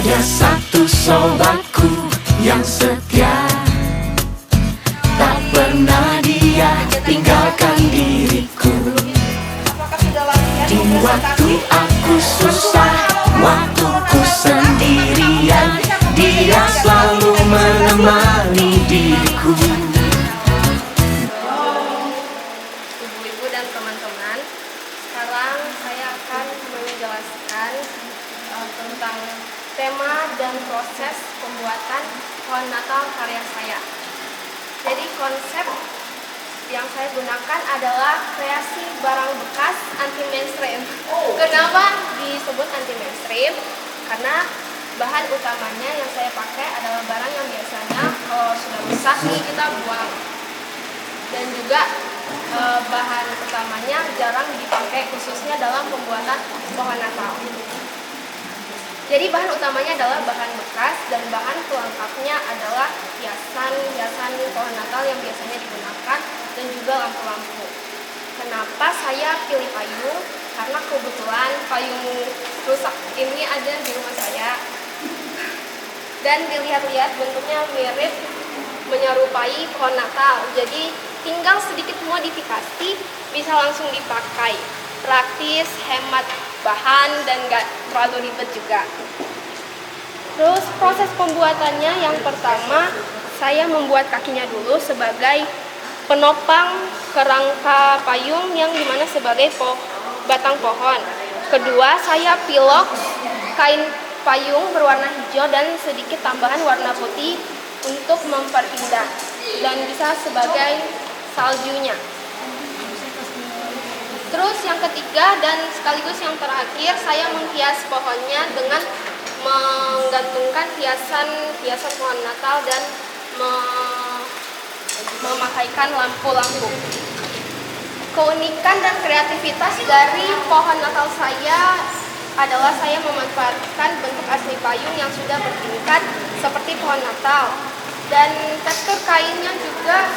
Ada satu sobatku yang setia, tak pernah dia tinggalkan diriku. Di waktu aku susah, waktuku sendirian, dia selalu menemani diriku. Ibu-ibu dan teman-teman, sekarang saya akan menjelaskan tentang tema dan proses pembuatan pohon Natal karya saya. Jadi konsep yang saya gunakan adalah kreasi barang bekas anti mainstream. Kenapa disebut anti mainstream? Karena bahan utamanya yang saya pakai adalah barang yang biasanya kalau sudah rusak nih kita buang. Dan juga bahan utamanya jarang dipakai khususnya dalam pembuatan pohon Natal. Jadi bahan utamanya adalah bahan bekas dan bahan pelengkapnya adalah hiasan pohon Natal yang biasanya digunakan dan juga lampu-lampu. Kenapa saya pilih payung? Karena kebetulan payung rusak ini ada di rumah saya. Dan dilihat-lihat bentuknya mirip menyerupai pohon Natal. Jadi tinggal sedikit modifikasi bisa langsung dipakai. Praktis, hemat bahan dan gak terlalu ribet juga. Terus proses pembuatannya yang pertama saya membuat kakinya dulu sebagai penopang kerangka payung yang dimana sebagai batang pohon. Kedua saya pilok kain payung berwarna hijau dan sedikit tambahan warna putih untuk memperindah dan bisa sebagai saljunya. Terus yang ketiga dan sekaligus yang terakhir saya menghias pohonnya dengan menggantungkan hiasan pohon Natal dan memakaikan lampu-lampu. Keunikan dan kreativitas dari pohon Natal saya adalah saya memanfaatkan bentuk asli payung yang sudah bertingkat seperti pohon Natal. Dan tekstur kainnya juga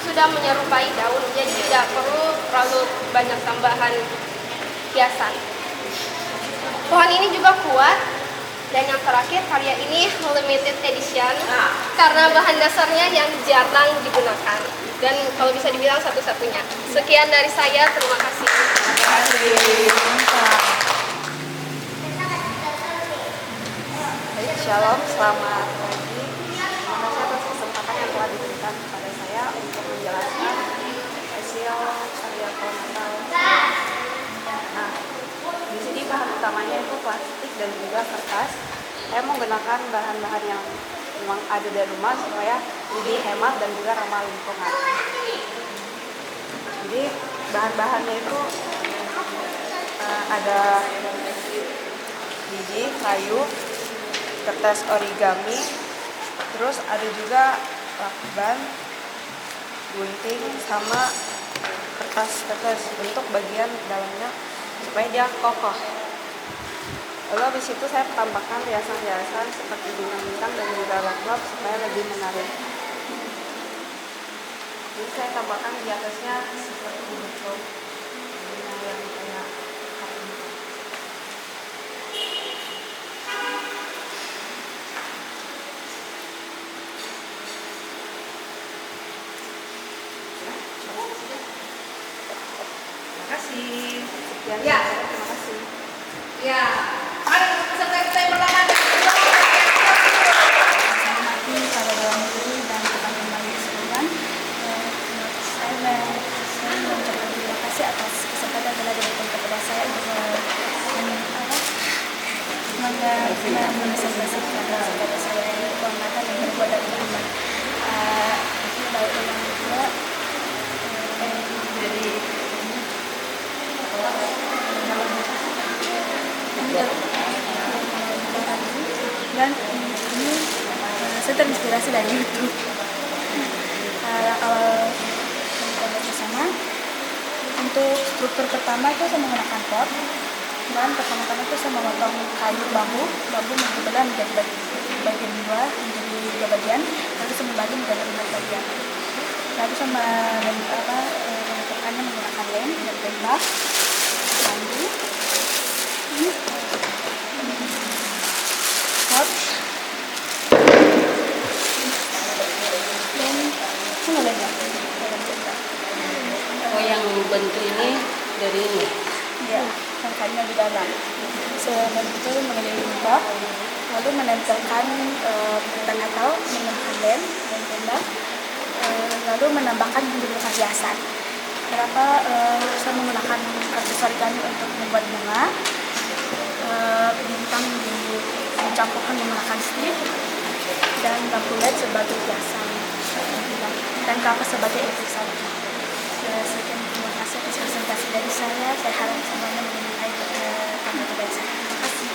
sudah menyerupai daun, jadi tidak perlu terlalu banyak tambahan hiasan. Pohon ini juga kuat. Dan yang terakhir, karya ini limited edition karena bahan dasarnya yang jarang digunakan. Dan kalau bisa dibilang satu-satunya. Sekian dari saya, terima kasih. Terima kasih. Baik, shalom, selamat pagi. Terima kasih atas kesempatan yang telah diberikan kepada saya untuk menjelaskan hasil karya pohon Natal. Nah, di sini bahan utamanya itu plastik dan juga kertas. Saya menggunakan bahan-bahan yang memang ada di rumah supaya lebih hemat dan juga ramah lingkungan. Jadi bahan-bahannya itu ada biji, kayu, kertas origami, terus ada juga lakban, gunting, sama kertas untuk bagian dalamnya supaya dia kokoh. Lalu habis itu saya tambahkan hiasan-hiasan seperti bintang-bintang dan juga lap-lap supaya lebih menarik. Jadi saya tambahkan di atasnya seperti bentuk bunga yang kayak karung. Terima kasih. Sekian. Ya. Terima kasih. Ya, mari peserta kita yang pertama. Selamat pagi para dewan guru dan teman-teman sekalian. Saya mengucapkan terima kasih atas kesempatan yang telah diberikan kepada saya untuk menpresentasikan karya saya ini pohon Natal yang terbuat dari limbah. Baik yang kedua, dan ini saya terinspirasi dari YouTube. Awal bersama untuk struktur pertama itu saya menggunakan pot, dan pertama-tama itu saya memotong kayu bambu berbeda menjadi bagian dua, menjadi 3 bagian, lalu saya membagi menjadi 5 bagian. Lalu saya menentukannya menggunakan lem dan tembak, bambu, pot, garam. Setelah itu mengelilingi pot, lalu menempelkan tanda Natal menggunakan lem dan tenda, lalu menambahkan bumbu hiasan. Kenapa saya menggunakan kardus origami untuk membuat bunga? Bintang dicampurkan menggunakan strip dan lampu LED sebagai hiasan dan kapas sebagai irisan. Sekian, terima kasih atas presentasi dari saya. Saya harap semuanya mengenai tanda terbaik saya. Terima kasih.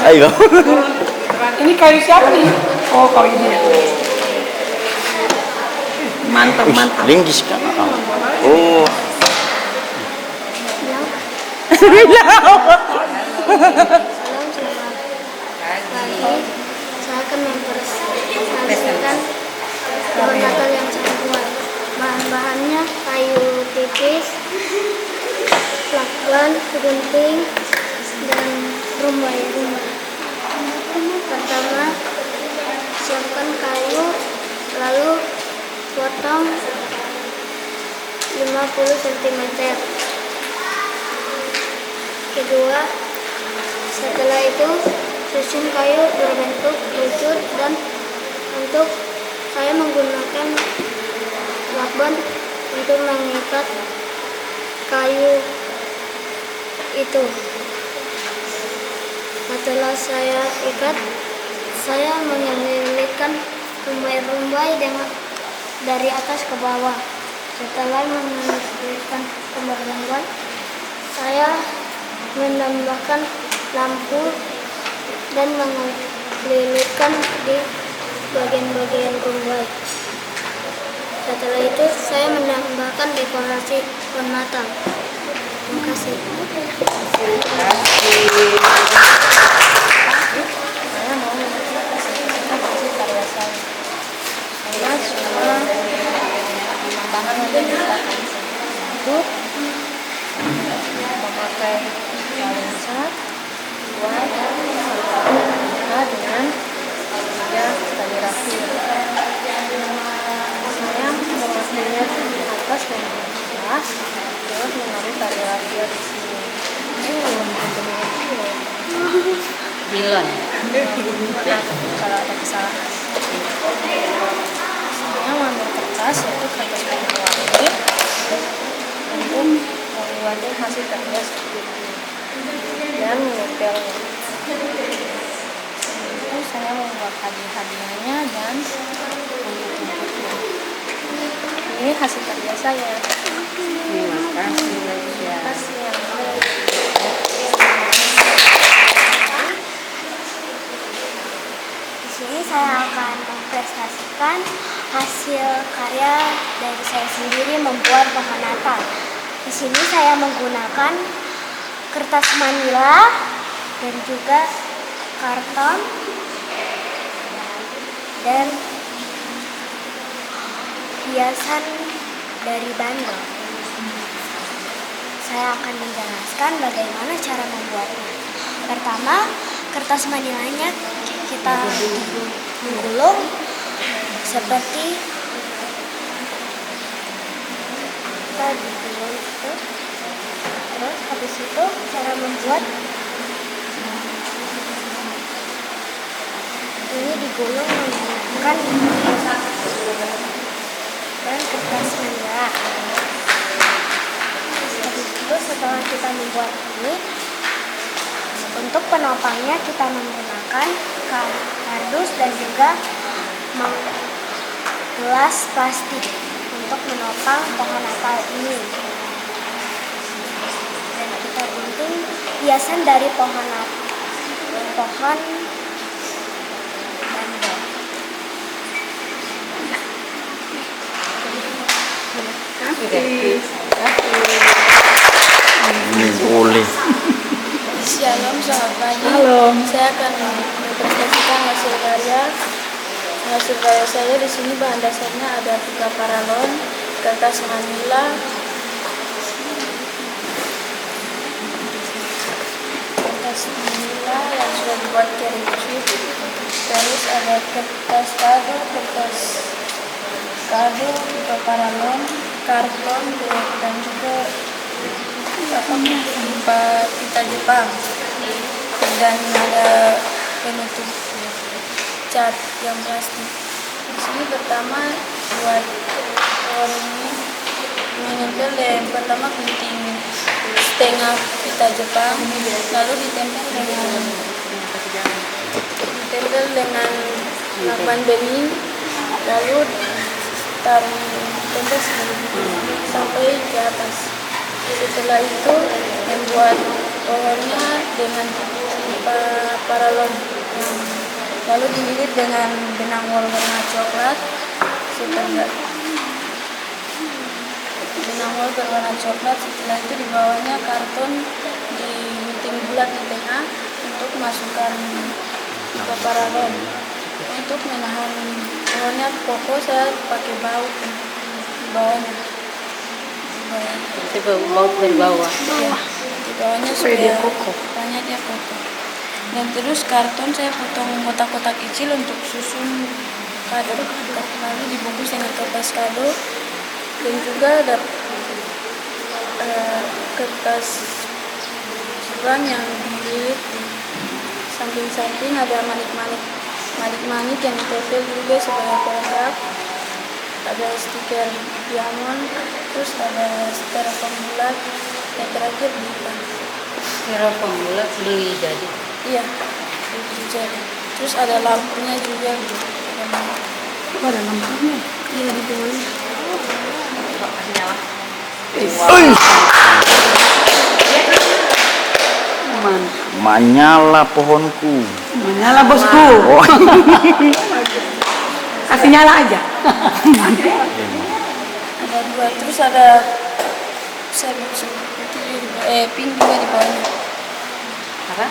Ayo. Ini kayu siapa nih? Oh, kayu ini. Mantap, mantap. Linggis kan? Oh. Salam, selamat pagi. Saya akan mempresentasikan pohon Natal yang saya buat. Bahan-bahannya kayu tipis, lakban, gunting, dan rumbai. Pertama, siapkan kayu, lalu potong 50 cm. Kedua, setelah itu susun kayu berbentuk lucut, dan untuk saya menggunakan lakban untuk mengikat kayu itu. Setelah saya ikat, saya menyelipkan rumbai-rumbai dari atas ke bawah. Setelah menyelipkan rumbai, saya menambahkan lampu dan mengelilingkan di bagian-bagian rumbai. Setelah itu saya menambahkan dekorasi pohon Natal. Terima kasih. Saya mau mempresentasikan hasil karya saya. Saya cuma bahan yang digunakan untuk memakai lensa, buat dengan tali rafia. Saya memakainya di atas dan di bawah, terus menaruh tali rafia di sini. Bilon. Kalau ada kesalahan, saya mengambil kertas, yaitu kertas warna-warni, untuk membuat hasil karya seperti ini dan menempelnya. Itu saya membuat hadiah-hadiahnya dan bentuk-bentuknya. Ini hasil karya saya. Terima kasih, Terima kasih. Di sini saya akan mempresentasikan hasil karya dari saya sendiri membuat pohon Natal. Di sini saya menggunakan kertas manila dan juga karton dan hiasan dari bandel. Saya akan menjelaskan bagaimana cara membuatnya. Pertama, kertas manilanya kita menggulung seperti kita digulung itu. Terus habis itu cara membuat ini digulung menggunakan dan kertas manila. Habis itu setelah kita membuat ini, untuk penopangnya kita menggunakan kardus dan juga gelas plastik untuk menopang pohon Natal ini. Dan kita gunting hiasan dari pohon bandel. Boleh. Shalom, selamat pagi. Halo. Saya akan mempresentasikan hasil karya. Hasil karya saya di sini bahan dasarnya ada 3 paralon, kertas manila, yang sudah dibuat kerincik, terus ada kertas kado, 3 paralon, karton dan juga pita Jepang, dan ada penutup cat yang plastik. Di sini pertama buat pohon ini menempel yang pertama gunting setengah pita Jepang, lalu ditempel dengan lakban bening, lalu taruh tempel sampai ke atas. Setelah itu membuat pohonnya dengan paralon, lalu dililit dengan benang wol warna coklat. Setelah benang wol berwarna coklat, setelah itu di bawahnya karton digunting bulat di tengah untuk masukkan pipa paralon. Untuk menahan pohonnya kokoh, saya pakai baut di bawahnya. Baut dari bawah. Ya, di bawahnya supaya banyak dia kokoh. Dan terus karton saya potong kotak-kotak kecil untuk susun kado, lalu dibungkus dengan kertas kado, dan juga ada kertas selang yang dililit di samping-samping, ada manik-manik yang ditempel juga supaya kotak, ada stiker diamond, terus ada styrofoam bulat, yang terakhir pipa. Styrofoam bulat beli jadi. Iya, itu jadi. Terus ada lampunya juga. Ada lampunya. Iya, di bawahnya. Menyala pohonku. Menyala bosku. Oh. Kasih nyala aja. Ada dua, terus ada pin juga di bawahnya. Apa?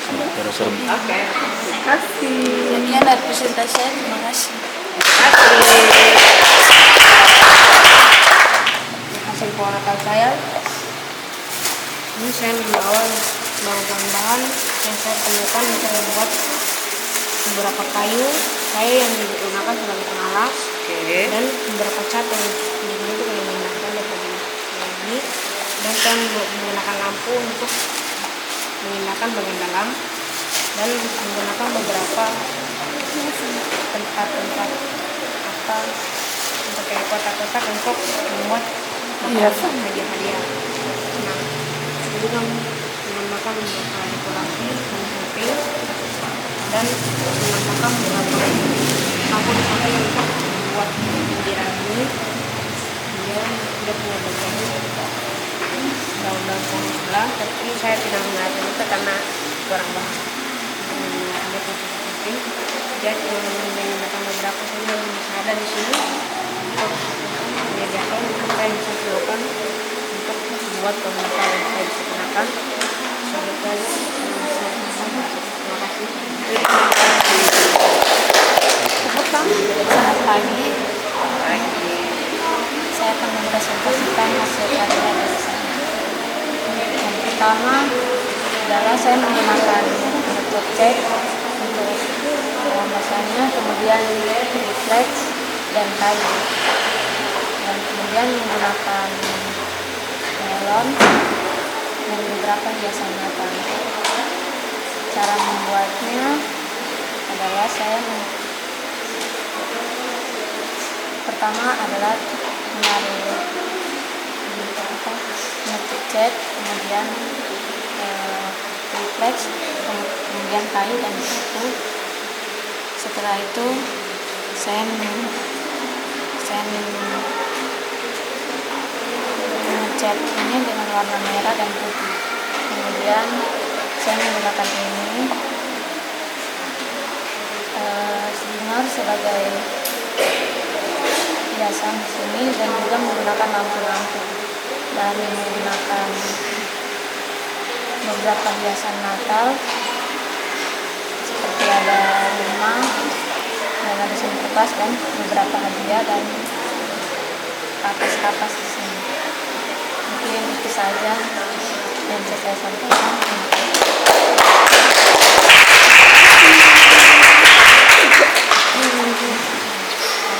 Terus Oke. Kasih. Sekian dari presentasi saya, terima kasih. Hasil pengamatan saya, ini saya membawa bahan-bahan yang saya temukan untuk membuat beberapa kayu saya yang digunakan sebagai pengalas, dan beberapa cat yang untuk menggunakan ini, dan saya menggunakan lampu untuk menggunakan bagian dalam, dan menggunakan beberapa tempat-tempat untuk kayak kotak-kotak untuk membuat hadiah-hadiah. Nah, juga menggunakan beberapa dekorasi samping dan menggunakan beberapa lampu di samping untuk membuat bendera ini. Kemudian tidak punya bagian daun-daun pohon sebelah, tapi saya tidak mengatur itu karena kurang bahan. Ada samping, dia cuma menggunakan beberapa saja yang masih ada di sini untuk menyediakan apa yang bisa dilakukan untuk membuat pembuatan yang saya bisa gunakan. Sebetulnya terima kasih. Selamat pagi. Saya akan mempresentasikan hasil karya dari saya. Yang pertama adalah saya menggunakan metode cat untuk pembahasannya, kemudian reflex dan kayu, dan kemudian menggunakan melon dan beberapa hiasan Natal. Cara membuatnya adalah pertama adalah menaruh ngetik cat, kemudian reflex, kemudian kayu dan buku. Setelah itu saya mengecat ini dengan warna merah dan putih. Kemudian saya menggunakan ini slinger sebagai hiasan di sini, dan juga menggunakan lampu-lampu, dan menggunakan beberapa hiasan Natal seperti ada rumah dan ada kertas dan beberapa hadiah dan kapas-kapas di sini. Mungkin itu saja yang bisa saya sampaikan.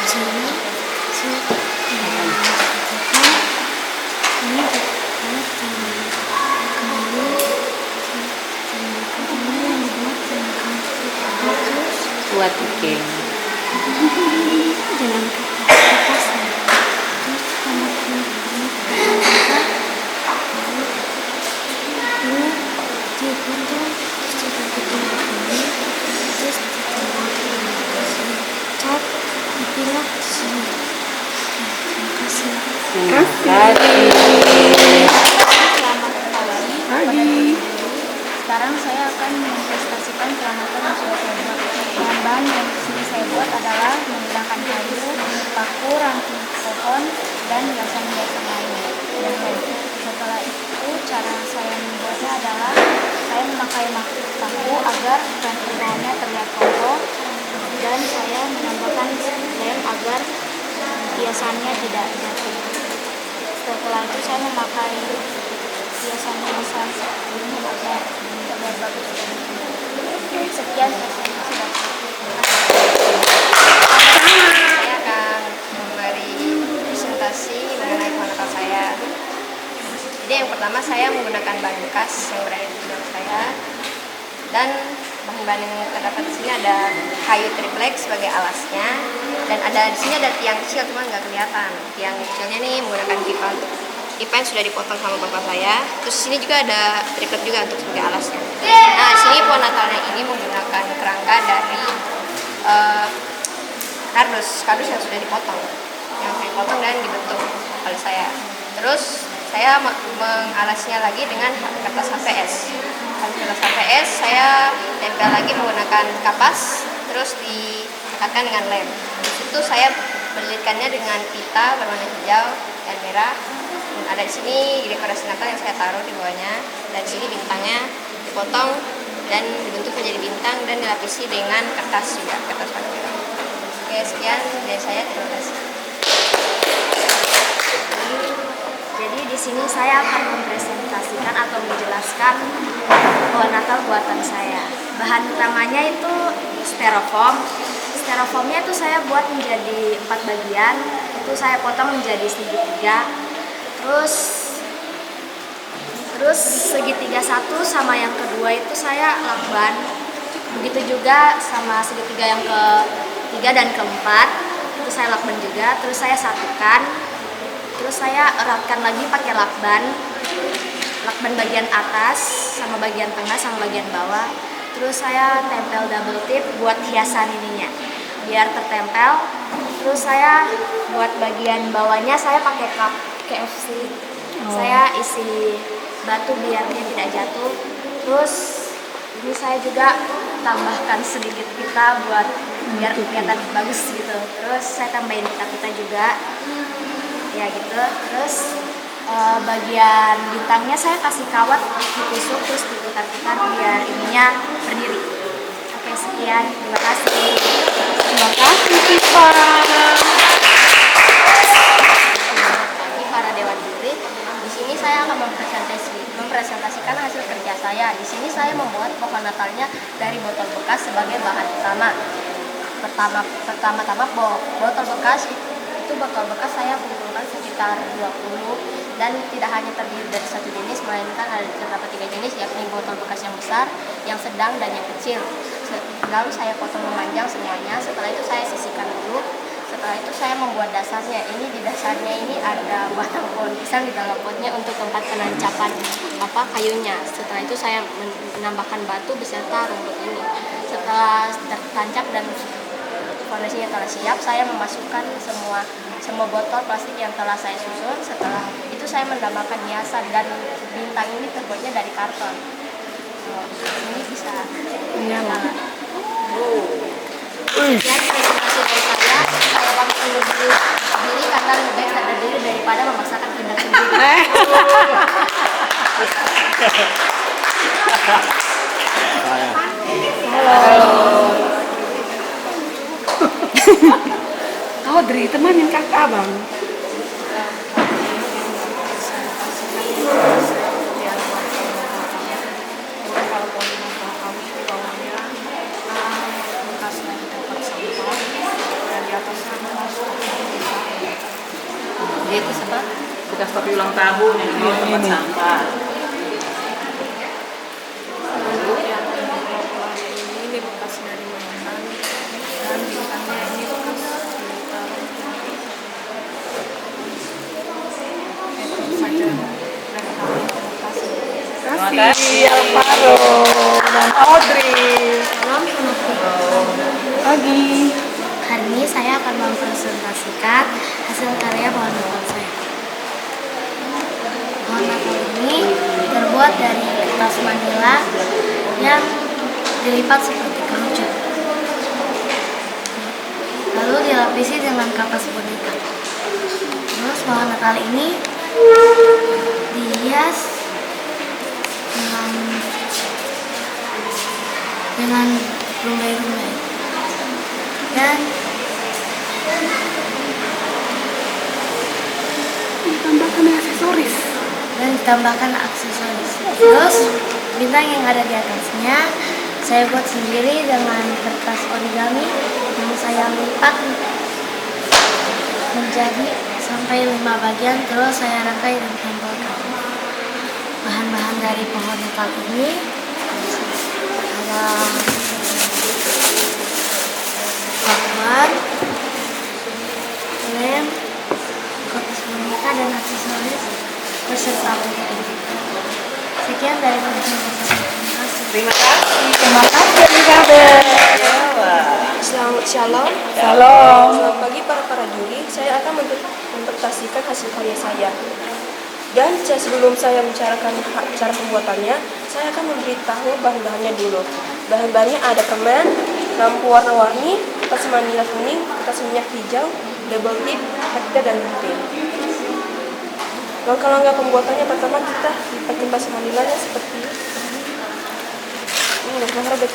Sini. bikin. Dalam kata terus anak ini dibunda secara begini terus cat dipilah di sini. Terima kasih. Terima kasih. Selamat pagi. Sekarang saya akan mempresentasikan peralatan yang sudah saya buat. Bahan-bahan yang di sini saya buat adalah menggunakan kayu, paku, ranting pohon, dan hiasan-hiasan lain. Setelah itu, cara saya membuatnya adalah saya memakai paku agar ranting pohonnya terlihat kokoh, dan saya menambahkan lem agar hiasannya tidak jatuh. Setelah itu saya memakai hiasan-hiasan ini agar terlihat bagus. Sekian sudah. Saya akan memberi presentasi mengenai keponakan saya. Jadi yang pertama saya menggunakan bahan bekas yang berada di belakang saya, dan bahan-bahan yang terdapat di sini ada kayu triplek sebagai alasnya, dan ada di sini ada tiang kecil cuma nggak kelihatan. Tiang kecilnya nih menggunakan pipa yang sudah dipotong sama bapak saya. Terus di sini juga ada triplek juga untuk sebagai alasnya. Nah di sini pohon Natalnya ini menggunakan kerangka dari kardus yang sudah dipotong, dan dibentuk oleh saya. Terus saya mengalasnya lagi dengan kertas HVS. Kertas HVS saya tempel lagi menggunakan kapas, terus diikatkan dengan lem. Di situ saya belitkannya dengan pita berwarna hijau dan merah. Dan ada di sini dekorasi Natal yang saya taruh di bawahnya. Dan di sini bintangnya dipotong dan dibentuk menjadi bintang dan dilapisi dengan kertas juga, kertas parfum. Oke, sekian dari saya. Terima kasih. Jadi di sini saya akan mempresentasikan atau menjelaskan pohon Natal buatan saya. Bahan utamanya itu styrofoam. Styrofoamnya itu saya buat menjadi 4 bagian. Itu saya potong menjadi segitiga. Terus segitiga satu sama yang kedua itu saya lakban. Begitu juga sama segitiga yang ketiga dan keempat itu saya lakban juga. Terus saya satukan. Terus saya eratkan lagi pakai lakban bagian atas sama bagian tengah sama bagian bawah. Terus saya tempel double tip buat hiasan ininya biar tertempel. Terus saya buat bagian bawahnya saya pakai cup KFC. Saya isi batu biar dia tidak jatuh. Terus ini saya juga tambahkan sedikit pita buat biar kelihatan bagus gitu. Terus saya tambahin pita-pita juga. Ya gitu. Terus bagian bintangnya saya kasih kawat ditusuk terus diputar-putar biar ininya berdiri. Oke, sekian. Terima kasih. Terima kasih, Tifa. Bagi para dewan juri, di sini saya akan mempresentasikan hasil kerja saya. Di sini saya membuat pohon Natalnya dari botol bekas sebagai bahan utama. Pertama-tama botol bekas itu botol bekas saya kumpulkan sekitar 20, dan tidak hanya terdiri dari satu jenis, melainkan ada terdapat 3 jenis, yakni botol bekas yang besar, yang sedang, dan yang kecil. Lalu saya potong memanjang semuanya. Setelah itu saya sisihkan dulu. Setelah itu saya membuat dasarnya. Ini di dasarnya ini ada batang pohon pisang di dalam potnya untuk tempat penancapan kayunya. Setelah itu saya menambahkan batu beserta rumput ini. Setelah tertancap dan fondasinya telah siap, saya memasukkan semua botol plastik yang telah saya susun. Setelah itu saya menambahkan hiasan, dan bintang ini terbuatnya dari karton. Ini bisa nyala. Sekian presentasi dari saya. Saya pamit undur diri karena lebih baik sadar diri daripada memaksakan kehendak sendiri. Kau dari temanin kakak abang. Dia itu apa? Bekas topi ulang tahun yang di tempat sampah. Ini bekas dari mainan dan kasih Alvaro dan Audrey. Salam Pagi. Hari ini saya akan mempresentasikan hasil karya pohon Natal saya. Pohon Natal ini terbuat dari kertas manila yang dilipat seperti kerucut, lalu dilapisi dengan kapas boneka. Terus pohon Natal ini dihias dengan rumbai-rumbai dan ditambahkan aksesoris. Terus bintang yang ada di atasnya saya buat sendiri dengan kertas origami yang saya lipat menjadi sampai 5 bagian, terus saya rangkai dan tempelkan. Bahan-bahan dari pohon Natal ini ada bakwan, lem, kotak boneka dan aksesoris beserta putih. Sekian dari presentasi saya. Terima kasih. Terima kasih Elizabeth. Selamat shalom. Shalom. Selamat pagi para juri. Saya akan menginterpretasikan hasil karya saya. Dan sebelum saya membicarakan cara pembuatannya, saya akan memberitahu bahan-bahannya dulu. Bahan-bahannya ada permen, lampu warna-warni, kertas manila kuning, kertas minyak hijau, double tip, header, dan gunting. Langkah-langkah pembuatannya, pertama kita lipat kertas manilanya seperti ini. Robek.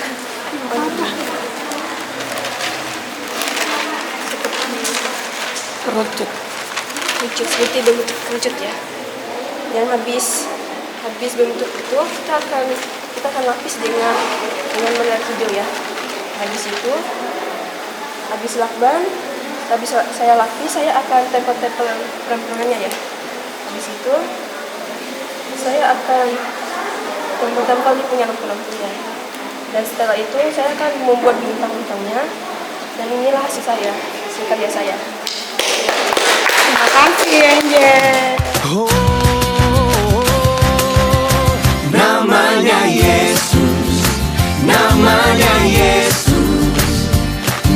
Kerucut. Kerucut seperti bentuk kerucut ya. Dan habis bentuk itu kita akan lapis dengan manila hijau ya. Habis lakban, saya lapis, saya akan tempel-tempel perempuannya ya. Habis itu saya akan tempel-tempel di punya lampu-lampunya. Dan setelah itu saya akan membuat bintang-bintangnya. Dan inilah hasil karya saya. Terima kasih Angel. Namanya Yesus, namanya Yesus,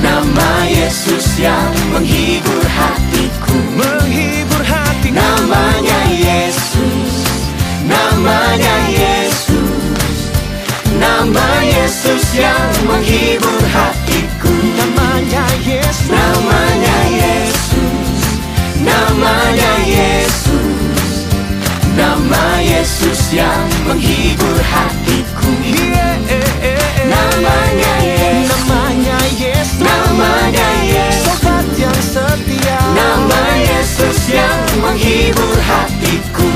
nama Yesus yang menghibur hatiku, menghibur hatiku. Namanya Yesus, namanya Yesus, nama Yesus yang menghibur hatiku. Namanya Yesus, namanya Yesus, namanya Yesus, nama Yesus yang menghibur hatiku. Namanya Yesus, namanya Yesus, namanya Yesus, sobat yang setia. Nama Yesus yang menghibur hatiku.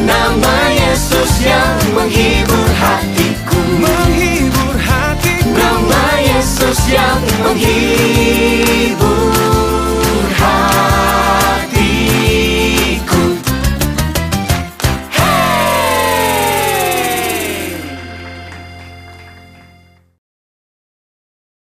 Nama Yesus yang menghibur hatiku.